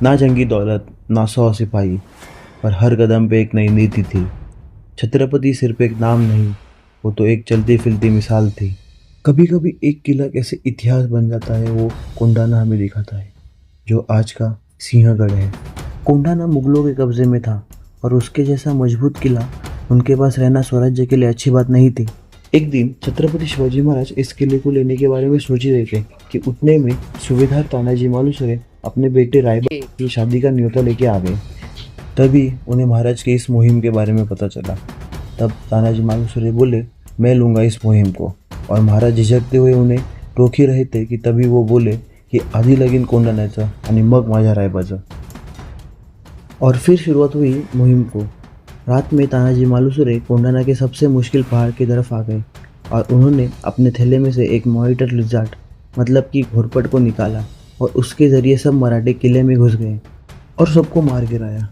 ना जंगी दौलत, ना 100 सिपाही, पर हर कदम पे एक नई नीति थी। छत्रपति सिर्फ एक नाम नहीं, वो तो एक चलती फिरती मिसाल थी। कभी कभी एक किला कैसे इतिहास बन जाता है, वो कोंडाना हमें दिखाता है, जो आज का सिंहगढ़ है। कोंडाना मुगलों के कब्जे में था और उसके जैसा मजबूत किला उनके पास रहना स्वराज्य के लिए अच्छी बात नहीं थी। एक दिन छत्रपति शिवाजी महाराज इस किले को लेने के बारे में सोच ही रहे थे कि उतने में सूबेदार तानाजी मालुसरे अपने बेटे रायबा की शादी का न्योता लेके आ गए। तभी उन्हें महाराज के इस मुहिम के बारे में पता चला। तब तानाजी मालुसरे बोले, मैं लूँगा इस मुहिम को, और महाराज झिझकते हुए उन्हें रोक ही रहे थे कि तभी वो बोले की आधी लगीन कोंडाण्याचं आणि मग माझ्या रायबाचं। और फिर शुरुआत हुई मुहिम को। रात में तानाजी मालुसरे कोंडाना के सबसे मुश्किल पहाड़ की तरफ आ गए और उन्होंने अपने थैले में से एक मॉनिटर लिजार्ड मतलब कि घोरपट को निकाला और उसके ज़रिए सब मराठे किले में घुस गए और सबको मार गिराया।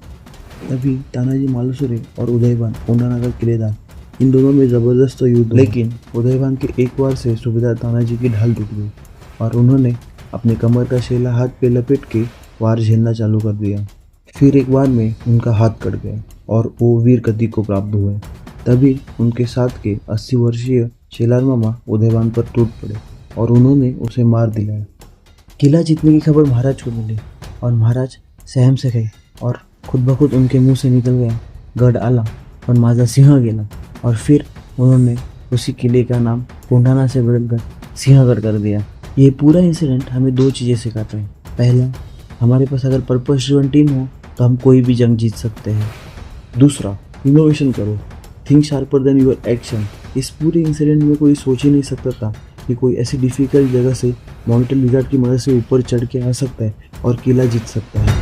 तभी तानाजी मालुसरे और उदयभान कोंडाना का किलेदार, इन दोनों में ज़बरदस्त युद्ध, लेकिन उदयभान के एक वार से सूबेदार तानाजी की ढाल टूट गई और उन्होंने अपने कमर का शेला हाथ पे लपेट के वार झेलना चालू कर दिया। फिर एक बार में उनका हाथ कट गया और वो वीर गति को प्राप्त हुए। तभी उनके साथ के 80 वर्षीय शेलार मामा उदयभान पर टूट पड़े और उन्होंने उसे मार दिलाया। किला जीतने की खबर महाराज को मिली और महाराज सहम से गए और खुद ब खुद उनके मुंह से निकल गया, गढ़ आला और माझा सिंह गेला। और फिर उन्होंने उसी किले का नाम कोंडाना से बदलकर सिंहगढ़ कर दिया। ये पूरा इंसिडेंट हमें दो चीज़ें सिखाता है। पहला, हमारे पास अगर पर्पस ड्रिवन टीम हो तो हम कोई भी जंग जीत सकते हैं। दूसरा, इनोवेशन करो, think sharper than your action. इस पूरे इंसिडेंट में कोई सोच ही नहीं सकता था कि कोई ऐसी डिफिकल्ट जगह से मॉनिटर लिजार्ड की मदद से ऊपर चढ़ के आ सकता है और किला जीत सकता है।